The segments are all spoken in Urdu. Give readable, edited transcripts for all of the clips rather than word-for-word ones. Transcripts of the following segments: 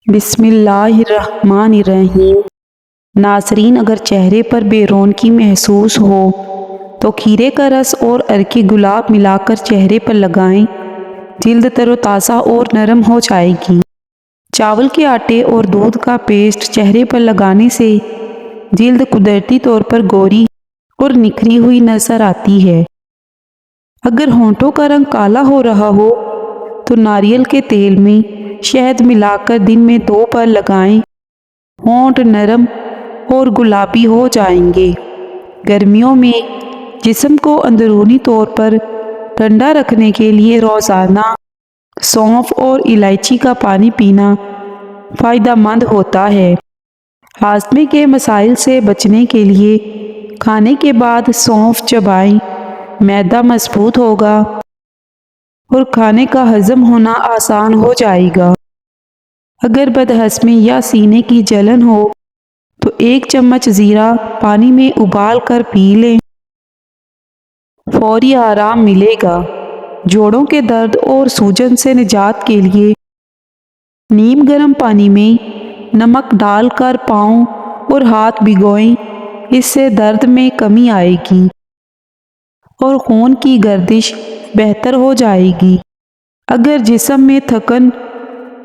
بسم اللہ الرحمن الرحیم۔ ناظرین، اگر چہرے پر بے رونقی محسوس ہو تو کھیرے کا رس اور عرق گلاب ملا کر چہرے پر لگائیں، جلد تر و تازہ اور نرم ہو جائے گی۔ چاول کے آٹے اور دودھ کا پیسٹ چہرے پر لگانے سے جلد قدرتی طور پر گوری اور نکھری ہوئی نظر آتی ہے۔ اگر ہونٹوں کا رنگ کالا ہو رہا ہو تو ناریل کے تیل میں شہد ملا کر دن میں 2 بار لگائیں، ہونٹ نرم اور گلابی ہو جائیں گے۔ گرمیوں میں جسم کو اندرونی طور پر ٹھنڈا رکھنے کے لیے روزانہ سونف اور الائچی کا پانی پینا فائدہ مند ہوتا ہے۔ ہاضمے کے مسائل سے بچنے کے لیے کھانے کے بعد سونف چبائیں، معدہ مضبوط ہوگا اور کھانے کا ہضم ہونا آسان ہو جائے گا۔ اگر بدہضمی یا سینے کی جلن ہو تو 1 چمچ زیرہ پانی میں ابال کر پی لیں، فوری آرام ملے گا۔ جوڑوں کے درد اور سوجن سے نجات کے لیے نیم گرم پانی میں نمک ڈال کر پاؤں اور ہاتھ بھگوئیں، اس سے درد میں کمی آئے گی اور خون کی گردش بہتر ہو جائے گی۔ اگر جسم میں تھکن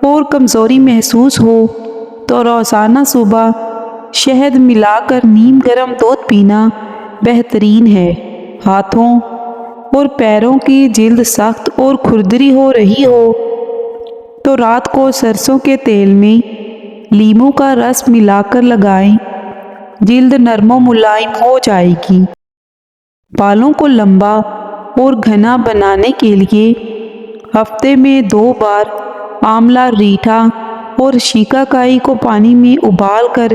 اور کمزوری محسوس ہو تو روزانہ صبح شہد ملا کر نیم گرم دودھ پینا بہترین ہے۔ ہاتھوں اور پیروں کی جلد سخت اور کھردری ہو رہی ہو تو رات کو سرسوں کے تیل میں لیموں کا رس ملا کر لگائیں، جلد نرم و ملائم ہو جائے گی۔ بالوں کو لمبا اور گھنا بنانے کے لیے ہفتے میں 2 بار آملہ ریٹھا اور شیکاکائی کو پانی میں ابال کر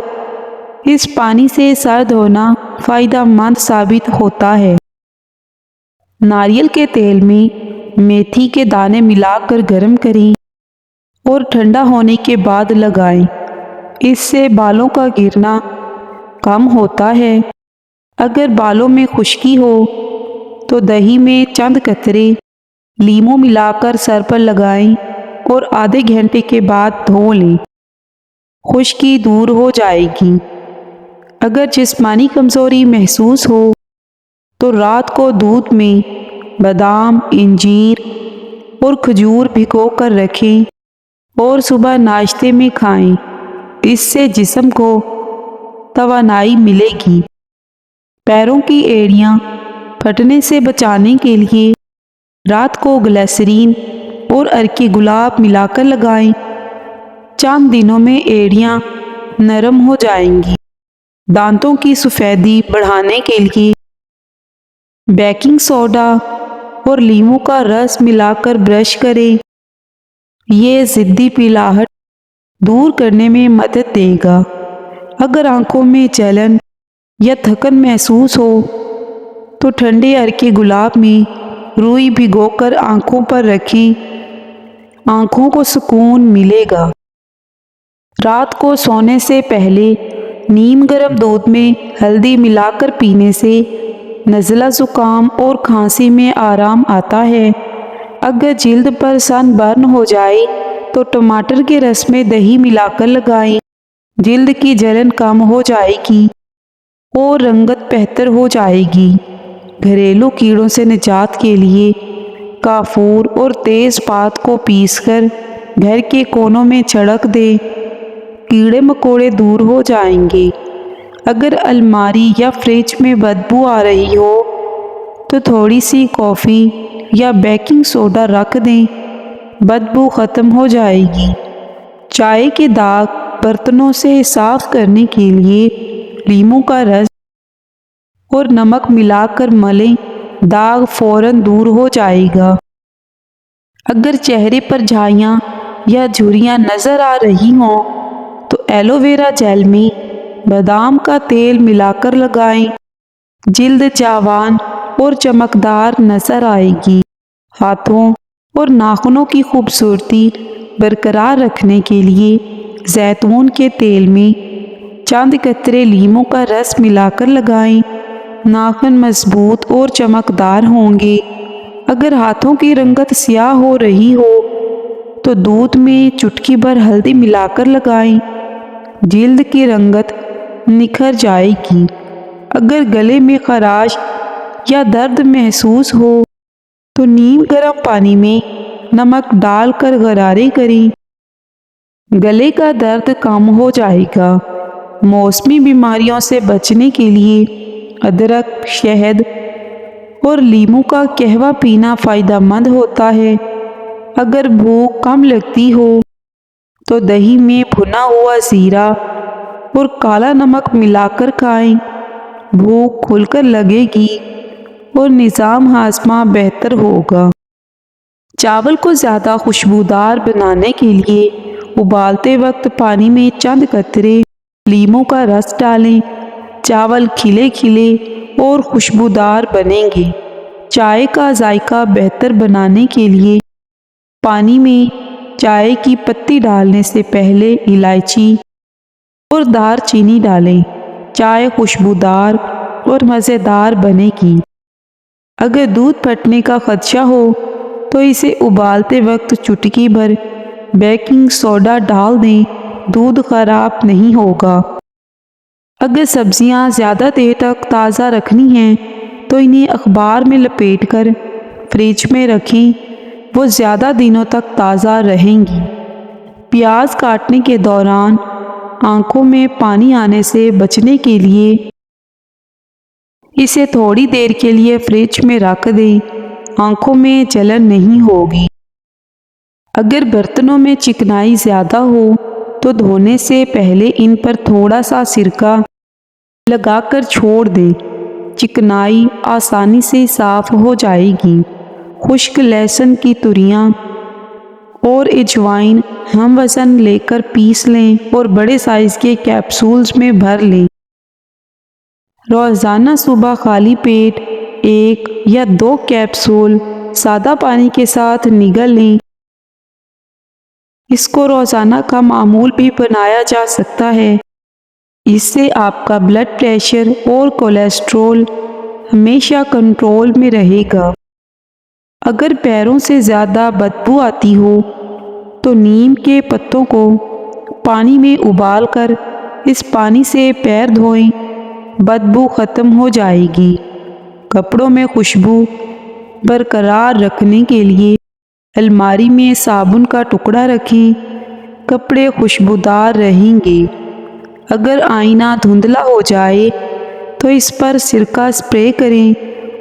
اس پانی سے سر دھونا فائدہ مند ثابت ہوتا ہے۔ ناریل کے تیل میں میتھی کے دانے ملا کر گرم کریں اور ٹھنڈا ہونے کے بعد لگائیں، اس سے بالوں کا گرنا کم ہوتا ہے۔ اگر بالوں میں خشکی ہو تو دہی میں چند قطرے لیموں ملا کر سر پر لگائیں اور آدھے گھنٹے کے بعد دھو لیں، خشکی دور ہو جائے گی۔ اگر جسمانی کمزوری محسوس ہو تو رات کو دودھ میں بادام، انجیر اور کھجور بھگو کر رکھیں اور صبح ناشتے میں کھائیں، اس سے جسم کو توانائی ملے گی۔ پیروں کی ایڑیاں پھٹنے سے بچانے کے لیے رات کو گلیسرین اور عرق گلاب ملا کر لگائیں، چند دنوں میں ایڑیاں نرم ہو جائیں گی۔ دانتوں کی سفیدی بڑھانے کے لیے بیکنگ سوڈا اور لیموں کا رس ملا کر برش کریں، یہ ضدی پیلاہٹ دور کرنے میں مدد دے گا۔ اگر آنکھوں میں جلن یا تھکن محسوس ہو تو ٹھنڈے عرق گلاب میں روئی بھگو کر آنکھوں پر رکھیں، آنکھوں کو سکون ملے گا۔ رات کو سونے سے پہلے نیم گرم دودھ میں ہلدی ملا کر پینے سے نزلہ زکام اور کھانسی میں آرام آتا ہے۔ اگر جلد پر سن برن ہو جائے تو ٹماٹر کے رس میں دہی ملا کر لگائیں، جلد کی جلن کم ہو جائے گی اور رنگت بہتر ہو جائے گی۔ گھریلو کیڑوں سے نجات کے لیے کافور اور تیز پات کو پیس کر گھر کے کونوں میں چھڑک دیں، کیڑے مکوڑے دور ہو جائیں گے۔ اگر الماری یا فریج میں بدبو آ رہی ہو تو تھوڑی سی کافی یا بیکنگ سوڈا رکھ دیں، بدبو ختم ہو جائے گی۔ چائے کے داغ برتنوں سے صاف کرنے کے لیے لیموں کا رس اور نمک ملا کر ملیں، داغ فوراً دور ہو جائے گا۔ اگر چہرے پر جھائیاں یا جھریاں نظر آ رہی ہوں تو ایلو ویرا جیل میں بادام کا تیل ملا کر لگائیں، جلد جوان اور چمکدار نظر آئے گی۔ ہاتھوں اور ناخنوں کی خوبصورتی برقرار رکھنے کے لیے زیتون کے تیل میں چند قطرے لیموں کا رس ملا کر لگائیں، ناخن مضبوط اور چمکدار ہوں گے۔ اگر ہاتھوں کی رنگت سیاہ ہو رہی ہو تو تو دودھ میں چٹکی بھر ہلدی ملا کر لگائیں، جلد کی رنگت نکھر جائے گی۔ اگر گلے میں خراش یا درد محسوس ہو تو نیم گرم پانی میں نمک ڈال کر غرارے کریں، گلے کا درد کم ہو جائے گا۔ موسمی بیماریوں سے بچنے کے لیے ادرک، شہد اور لیموں کا قہوہ پینا فائدہ مند ہوتا ہے۔ اگر بھوک کم لگتی ہو تو دہی میں بھنا ہوا زیرہ اور کالا نمک ملا کر کھائیں، بھوک کھل کر لگے گی اور نظام ہاضمہ بہتر ہوگا۔ چاول کو زیادہ خوشبودار بنانے کے لیے ابالتے وقت پانی میں چند قطرے لیموں کا رس ڈالیں، چاول کھلے کھلے اور خوشبودار بنیں گے۔ چائے کا ذائقہ بہتر بنانے کے لیے پانی میں چائے کی پتی ڈالنے سے پہلے الائچی اور دار چینی ڈالیں، چائے خوشبودار اور مزیدار بنے گی۔ اگر دودھ پھٹنے کا خدشہ ہو تو اسے ابالتے وقت چٹکی بھر بیکنگ سوڈا ڈال دیں، دودھ خراب نہیں ہوگا۔ اگر سبزیاں زیادہ دیر تک تازہ رکھنی ہیں تو انہیں اخبار میں لپیٹ کر فریج میں رکھیں، وہ زیادہ دنوں تک تازہ رہیں گی۔ پیاز کاٹنے کے دوران آنکھوں میں پانی آنے سے بچنے کے لیے اسے تھوڑی دیر کے لیے فریج میں رکھ دیں، آنکھوں میں جلن نہیں ہوگی۔ اگر برتنوں میں چکنائی زیادہ ہو تو دھونے سے پہلے ان پر تھوڑا سا سرکہ لگا کر چھوڑ دیں، چکنائی آسانی سے صاف ہو جائے گی۔ خشک لہسن کی تریاں اور اجوائن ہم وزن لے کر پیس لیں اور بڑے سائز کے کیپسولز میں بھر لیں۔ روزانہ صبح خالی پیٹ 1 یا 2 کیپسول سادہ پانی کے ساتھ نگل لیں۔ اس کو روزانہ کا معمول بھی بنایا جا سکتا ہے۔ اس سے آپ کا بلڈ پریشر اور کولیسٹرول ہمیشہ کنٹرول میں رہے گا۔ اگر پیروں سے زیادہ بدبو آتی ہو تو نیم کے پتوں کو پانی میں ابال کر اس پانی سے پیر دھوئیں، بدبو ختم ہو جائے گی۔ کپڑوں میں خوشبو برقرار رکھنے کے لیے الماری میں صابن کا ٹکڑا رکھیں، کپڑے خوشبودار رہیں گے۔ اگر آئینہ دھندلا ہو جائے تو اس پر سرکہ اسپرے کریں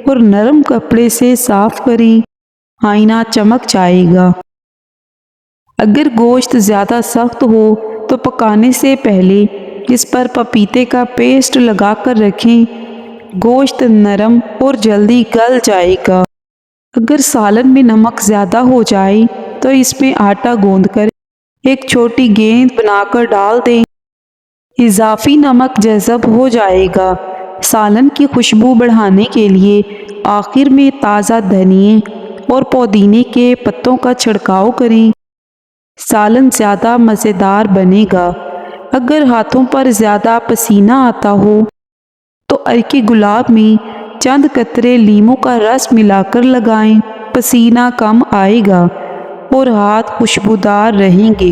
اور نرم کپڑے سے صاف کریں، آئینہ چمک جائے گا۔ اگر گوشت زیادہ سخت ہو تو پکانے سے پہلے اس پر پپیتے کا پیسٹ لگا کر رکھیں، گوشت نرم اور جلدی گل جائے گا۔ اگر سالن میں نمک زیادہ ہو جائے تو اس میں آٹا گوندھ کر ایک چھوٹی گیند بنا کر ڈال دیں، اضافی نمک جذب ہو جائے گا۔ سالن کی خوشبو بڑھانے کے لیے آخر میں تازہ دھنیے اور پودینے کے پتوں کا چھڑکاؤ کریں، سالن زیادہ مزیدار بنے گا۔ اگر ہاتھوں پر زیادہ پسینہ آتا ہو تو عرق گلاب میں چند قطرے لیموں کا رس ملا کر لگائیں، پسینہ کم آئے گا اور ہاتھ خوشبودار رہیں گے۔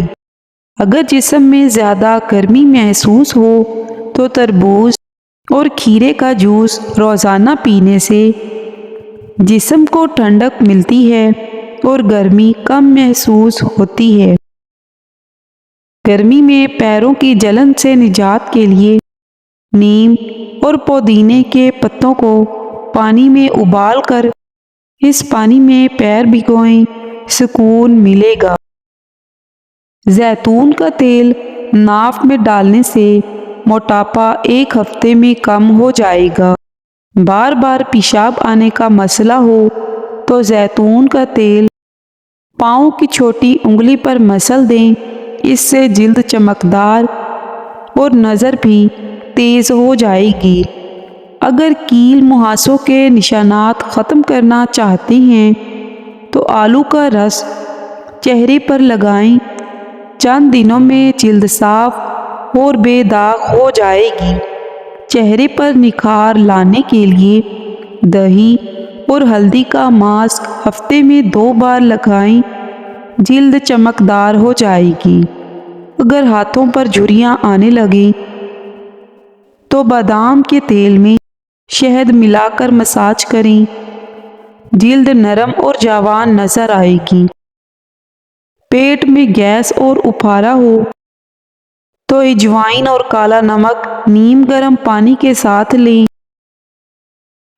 اگر جسم میں زیادہ گرمی محسوس ہو تو تربوز اور کھیرے کا جوس روزانہ پینے سے جسم کو ٹھنڈک ملتی ہے اور گرمی کم محسوس ہوتی ہے۔ گرمی میں پیروں کی جلن سے نجات کے لیے نیم اور پودینے کے پتوں کو پانی میں ابال کر اس پانی میں پیر بھگوئیں، سکون ملے گا۔ زیتون کا تیل ناف میں ڈالنے سے موٹاپا 1 ہفتے میں کم ہو جائے گا۔ بار بار پیشاب آنے کا مسئلہ ہو تو زیتون کا تیل پاؤں کی چھوٹی انگلی پر مسل دیں، اس سے جلد چمکدار اور نظر بھی تیز ہو جائے گی۔ اگر کیل مہاسوں کے نشانات ختم کرنا چاہتے ہیں تو آلو کا رس چہرے پر لگائیں، چند دنوں میں جلد صاف اور بے داغ ہو جائے گی۔ چہرے پر نکھار لانے کے لیے دہی اور ہلدی کا ماسک ہفتے میں 2 بار لگائیں، جلد چمکدار ہو جائے گی۔ اگر ہاتھوں پر جھریاں آنے لگیں تو بادام کے تیل میں شہد ملا کر مساج کریں، جلد نرم اور جوان نظر آئے گی۔ پیٹ میں گیس اور اپھارا ہو تو اجوائن اور کالا نمک نیم گرم پانی کے ساتھ لیں،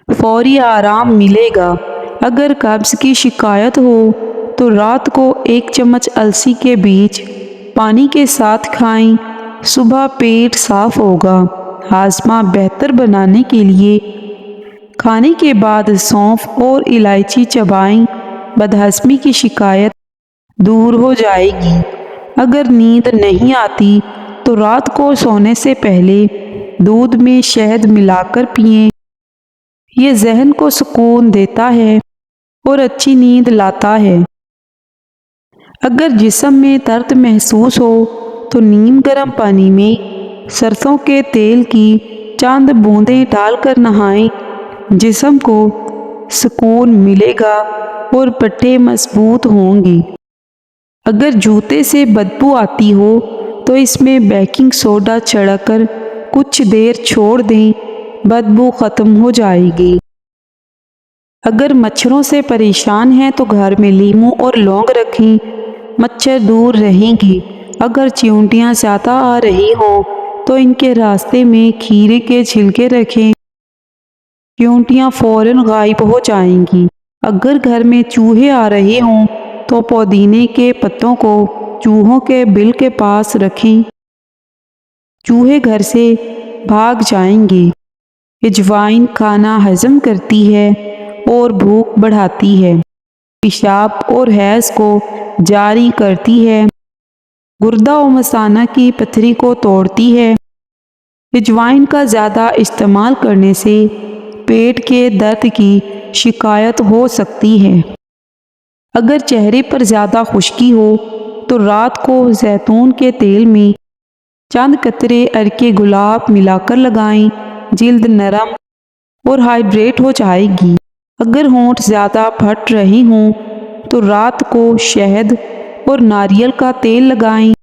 فوری آرام ملے گا۔ اگر قبض کی شکایت ہو تو رات کو 1 چمچ السی کے بیج پانی کے ساتھ کھائیں، صبح پیٹ صاف ہوگا۔ ہاضمہ بہتر بنانے کے لیے کھانے کے بعد سونف اور الائچی چبائیں، بدہضمی کی شکایت دور ہو جائے گی۔ اگر نیند نہیں آتی تو رات کو سونے سے پہلے دودھ میں شہد ملا کر پئیں، یہ ذہن کو سکون دیتا ہے اور اچھی نیند لاتا ہے۔ اگر جسم میں درد محسوس ہو تو نیم گرم پانی میں سرسوں کے تیل کی چند بوندیں ڈال کر نہائیں، جسم کو سکون ملے گا اور پٹھیں مضبوط ہوں گی۔ اگر جوتے سے بدبو آتی ہو تو اس میں بیکنگ سوڈا چڑھا کر کچھ دیر چھوڑ دیں، بدبو ختم ہو جائے گی۔ اگر مچھروں سے پریشان ہیں تو گھر میں لیموں اور لونگ رکھیں، مچھر دور رہیں گے۔ اگر چیونٹیاں زیادہ آ رہی ہوں تو ان کے راستے میں کھیرے کے چھلکے رکھیں، چیونٹیاں فوراً غائب ہو جائیں گی۔ اگر گھر میں چوہے آ رہے ہوں تو پودینے کے پتوں کو چوہوں کے بل کے پاس رکھیں، چوہے گھر سے بھاگ جائیں گے۔ اجوائن کھانا ہضم کرتی ہے اور بھوک بڑھاتی ہے، پیشاب اور حیض کو جاری کرتی ہے، گردہ و مثانہ کی پتھری کو توڑتی ہے۔ اجوائن کا زیادہ استعمال کرنے سے پیٹ کے درد کی شکایت ہو سکتی ہے۔ اگر چہرے پر زیادہ خشکی ہو تو رات کو زیتون کے تیل میں چند قطرے عرق گلاب ملا کر لگائیں، جلد نرم اور ہائیڈریٹ ہو جائے گی۔ اگر ہونٹ زیادہ پھٹ رہے ہوں تو رات کو شہد اور ناریل کا تیل لگائیں،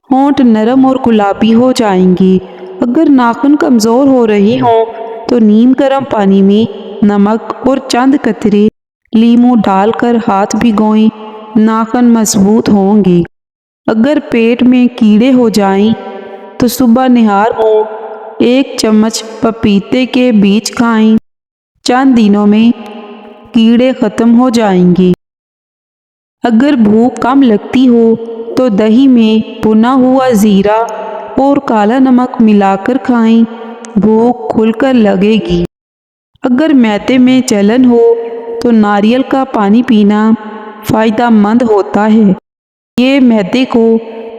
ہونٹ نرم اور گلابی ہو جائیں گے۔ اگر ناخن کمزور ہو رہے ہوں تو نیم گرم پانی میں نمک اور چند قطرے لیموں ڈال کر ہاتھ بھگوئیں، ناخن مضبوط ہوں گے۔ اگر پیٹ میں کیڑے ہو جائیں تو صبح نہار میں 1 چمچ پپیتے کے بیج کھائیں، چند دنوں میں کیڑے ختم ہو جائیں گے۔ اگر بھوک کم لگتی ہو تو دہی میں بھنا ہوا زیرہ اور کالا نمک ملا کر کھائیں، بھوک کھل کر لگے گی۔ اگر معدے میں جلن ہو تو ناریل کا پانی پینا فائدہ مند ہوتا ہے، یہ معدے کو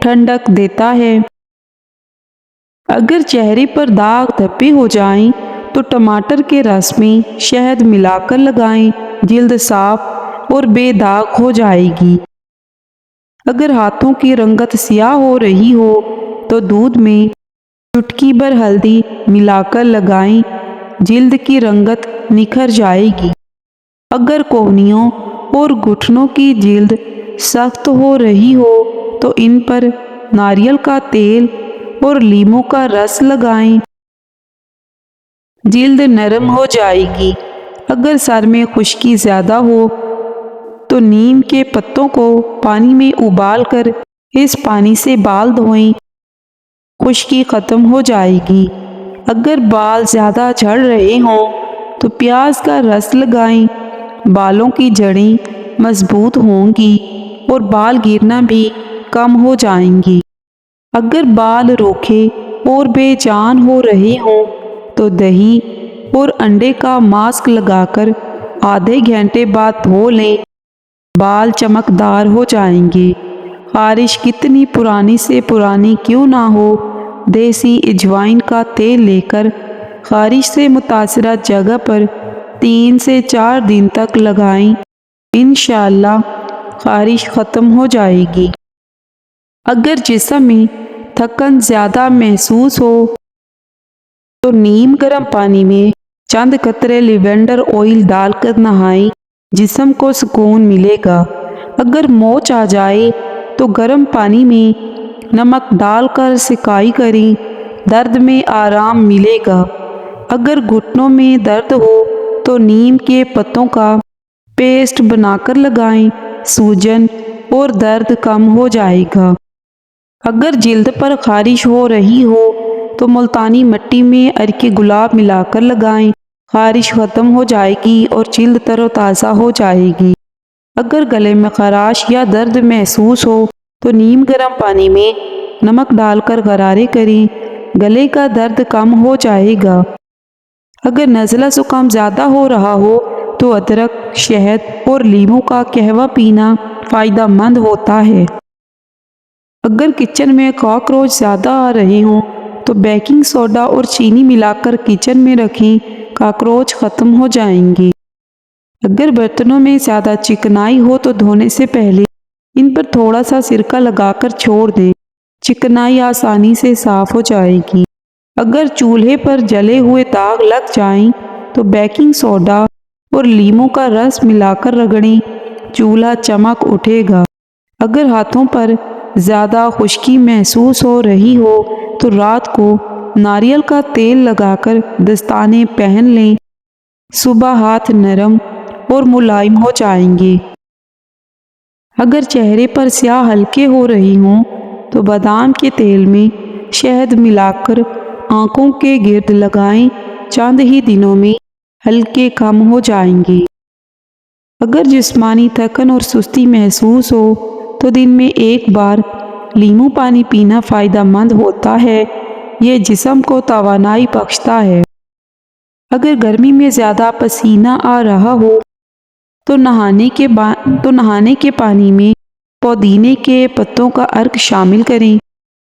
ٹھنڈک دیتا ہے۔ اگر چہرے پر داغ دھبے ہو جائیں تو ٹماٹر کے رس میں شہد ملا کر لگائیں، جلد صاف اور بے داغ ہو جائے گی۔ اگر ہاتھوں کی رنگت سیاہ ہو رہی ہو تو دودھ میں چٹکی بھر ہلدی ملا کر لگائیں، جلد کی رنگت نکھر جائے گی۔ اگر کونیوں اور گھٹنوں کی جلد سخت ہو رہی ہو تو ان پر ناریل کا تیل اور لیموں کا رس لگائیں، جلد نرم ہو جائے گی۔ اگر سر میں خشکی زیادہ ہو تو نیم کے پتوں کو پانی میں ابال کر اس پانی سے بال دھوئیں، خشکی ختم ہو جائے گی۔ اگر بال زیادہ جھڑ رہے ہوں تو پیاز کا رس لگائیں، بالوں کی جڑیں مضبوط ہوں گی اور بال گرنا بھی کم ہو جائیں گی۔ اگر بال روکھے اور بے جان ہو رہے ہوں تو دہی اور انڈے کا ماسک لگا کر آدھے گھنٹے بعد دھو لیں، بال چمکدار ہو جائیں گے۔ خارش کتنی پرانی سے پرانی کیوں نہ ہو، دیسی اجوائن کا تیل لے کر خارش سے متاثرہ جگہ پر 3 سے 4 دن تک لگائیں، انشاءاللہ خارش ختم ہو جائے گی۔ اگر جسم میں تھکن زیادہ محسوس ہو تو نیم گرم پانی میں چند قطرے لیونڈر آئل ڈال کر نہائیں، جسم کو سکون ملے گا۔ اگر موچ آ جائے تو گرم پانی میں نمک ڈال کر سکائی کریں، درد میں آرام ملے گا۔ اگر گھٹنوں میں درد ہو تو نیم کے پتوں کا پیسٹ بنا کر لگائیں، سوجن اور درد کم ہو جائے گا۔ اگر جلد پر خارش ہو رہی ہو تو ملتانی مٹی میں عرق گلاب ملا کر لگائیں، خارش ختم ہو جائے گی اور جلد تر و تازہ ہو جائے گی۔ اگر گلے میں خراش یا درد محسوس ہو تو نیم گرم پانی میں نمک ڈال کر غرارے کریں، گلے کا درد کم ہو جائے گا۔ اگر نزلہ زکام زیادہ ہو رہا ہو تو ادرک، شہد اور لیموں کا قہوہ پینا فائدہ مند ہوتا ہے۔ اگر کچن میں کاکروچ زیادہ آ رہے ہوں تو بیکنگ سوڈا اور چینی ملا کر کچن میں رکھیں، کاکروچ ختم ہو جائیں گے۔ اگر برتنوں میں زیادہ چکنائی ہو تو دھونے سے پہلے ان پر تھوڑا سا سرکہ لگا کر چھوڑ دیں، چکنائی آسانی سے صاف ہو جائے گی۔ اگر چولہے پر جلے ہوئے داغ لگ جائیں تو بیکنگ سوڈا اور لیموں کا رس ملا کر رگڑیں، چولہا چمک اٹھے گا۔ اگر ہاتھوں پر زیادہ خشکی محسوس ہو رہی ہو تو رات کو ناریل کا تیل لگا کر دستانے پہن لیں، صبح ہاتھ نرم اور ملائم ہو جائیں گے۔ اگر چہرے پر سیاہ ہلکے ہو رہی ہوں تو بادام کے تیل میں شہد ملا کر آنکھوں کے گرد لگائیں، چند ہی دنوں میں ہلکے کم ہو جائیں گے۔ اگر جسمانی تھکن اور سستی محسوس ہو تو دن میں ایک بار لیموں پانی پینا فائدہ مند ہوتا ہے، یہ جسم کو توانائی بخشتا ہے۔ اگر گرمی میں زیادہ پسینہ آ رہا ہو تو نہانے کے پانی میں پودینے کے پتوں کا عرق شامل کریں،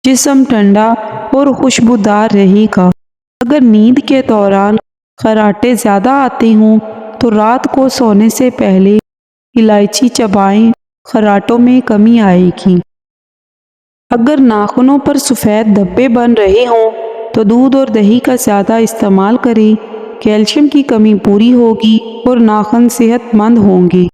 جسم ٹھنڈا اور خوشبودار رہے گا۔ اگر نیند کے دوران خراٹے زیادہ آتے ہوں تو رات کو سونے سے پہلے الائچی چبائیں، خراٹوں میں کمی آئے گی۔ اگر ناخنوں پر سفید دھبے بن رہے ہوں تو دودھ اور دہی کا زیادہ استعمال کریں، کیلشیم کی کمی پوری ہوگی اور ناخن صحت مند ہوں گے۔